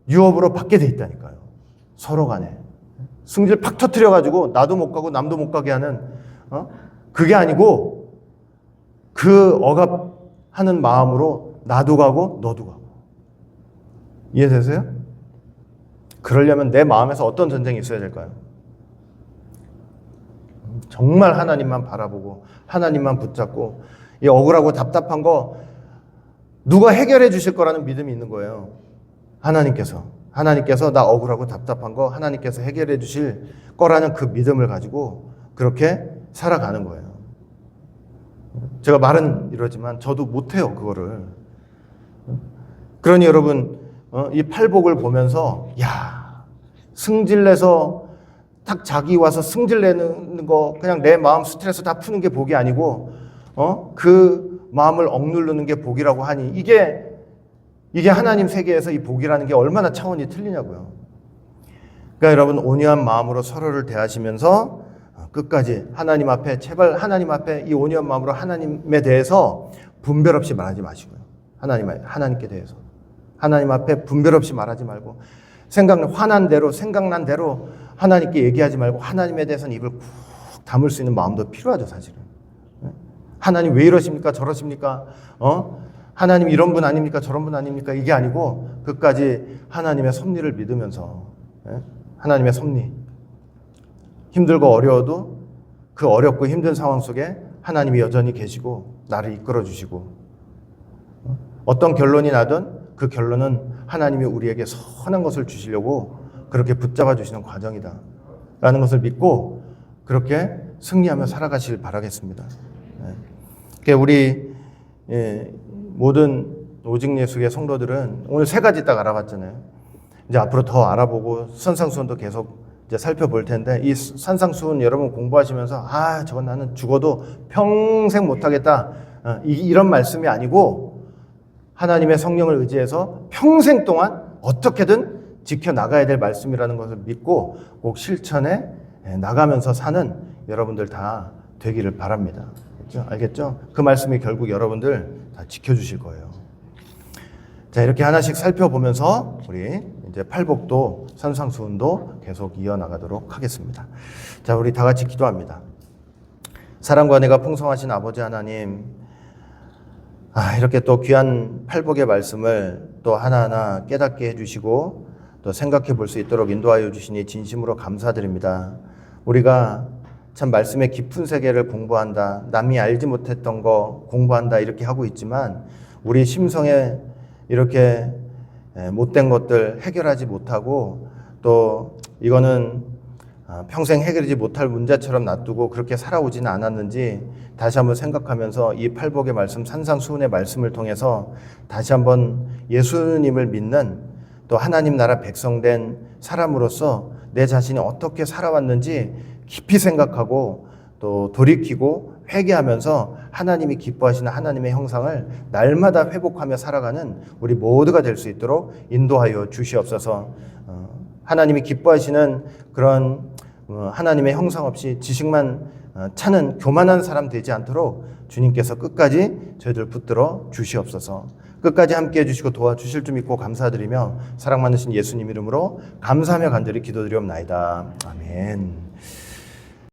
유업으로 받게 돼 있다니까요. 서로 간에. 승질 팍 터뜨려가지고 나도 못 가고 남도 못 가게 하는 그게 아니고 그 억압하는 마음으로 나도 가고 너도 가고. 이해되세요? 그러려면 내 마음에서 어떤 전쟁이 있어야 될까요? 정말 하나님만 바라보고 하나님만 붙잡고, 이 억울하고 답답한 거 누가 해결해 주실 거라는 믿음이 있는 거예요. 하나님께서 나 억울하고 답답한 거 하나님께서 해결해 주실 거라는 그 믿음을 가지고 그렇게 살아가는 거예요. 제가 말은 이러지만 저도 못해요, 그거를. 그러니 여러분, 이 팔복을 보면서 야, 승질내서 딱 자기 와서 승질내는 거 그냥 내 마음 스트레스 다 푸는 게 복이 아니고 그 마음을 억누르는 게 복이라고 하니 이게 하나님 세계에서 이 복이라는 게 얼마나 차원이 틀리냐고요. 그러니까 여러분 온유한 마음으로 서로를 대하시면서 끝까지 하나님 앞에 제발 하나님 앞에 이 온유한 마음으로 하나님에 대해서 분별 없이 말하지 마시고요. 하나님께 대해서 하나님 앞에 분별 없이 말하지 말고 화난 대로 생각난 대로 하나님께 얘기하지 말고 하나님에 대해서는 입을 꾹 다물 수 있는 마음도 필요하죠, 사실은. 하나님 왜 이러십니까? 저러십니까? 하나님 이런 분 아닙니까? 저런 분 아닙니까? 이게 아니고 끝까지 하나님의 섭리를 믿으면서 하나님의 섭리 힘들고 어려워도 그 어렵고 힘든 상황 속에 하나님이 여전히 계시고 나를 이끌어 주시고 어떤 결론이 나든 그 결론은 하나님이 우리에게 선한 것을 주시려고 그렇게 붙잡아 주시는 과정이다 라는 것을 믿고 그렇게 승리하며 살아가시길 바라겠습니다. 우리 모든 오직 예수의 성도들은 오늘 3가지 딱 알아봤잖아요. 이제 앞으로 더 알아보고 산상수훈도 계속 이제 살펴볼 텐데 이 산상수훈 여러분 공부하시면서 저건 나는 죽어도 평생 못하겠다 이런 말씀이 아니고 하나님의 성령을 의지해서 평생 동안 어떻게든 지켜나가야 될 말씀이라는 것을 믿고 꼭 실천해 나가면서 사는 여러분들 다 되기를 바랍니다. 알겠죠? 그 말씀이 결국 여러분들 다 지켜주실 거예요. 자, 이렇게 하나씩 살펴보면서 우리 이제 팔복도 산상수훈도 계속 이어나가도록 하겠습니다. 자, 우리 다 같이 기도합니다. 사랑과 은혜가 풍성하신 아버지 하나님, 이렇게 또 귀한 팔복의 말씀을 또 하나하나 깨닫게 해주시고 또 생각해 볼 수 있도록 인도하여 주시니 진심으로 감사드립니다. 우리가 참 말씀의 깊은 세계를 공부한다, 남이 알지 못했던 거 공부한다 이렇게 하고 있지만 우리 심성에 이렇게 못된 것들 해결하지 못하고 또 이거는 평생 해결하지 못할 문제처럼 놔두고 그렇게 살아오지는 않았는지 다시 한번 생각하면서 이 팔복의 말씀 산상수훈의 말씀을 통해서 다시 한번 예수님을 믿는 또 하나님 나라 백성된 사람으로서 내 자신이 어떻게 살아왔는지 깊이 생각하고 또 돌이키고 회개하면서 하나님이 기뻐하시는 하나님의 형상을 날마다 회복하며 살아가는 우리 모두가 될 수 있도록 인도하여 주시옵소서. 하나님이 기뻐하시는 그런 하나님의 형상 없이 지식만 차는 교만한 사람 되지 않도록 주님께서 끝까지 저희들 붙들어 주시옵소서. 끝까지 함께해 주시고 도와주실 줄 믿고 감사드리며 사랑 많으신 예수님 이름으로 감사하며 간절히 기도드리옵나이다. 아멘.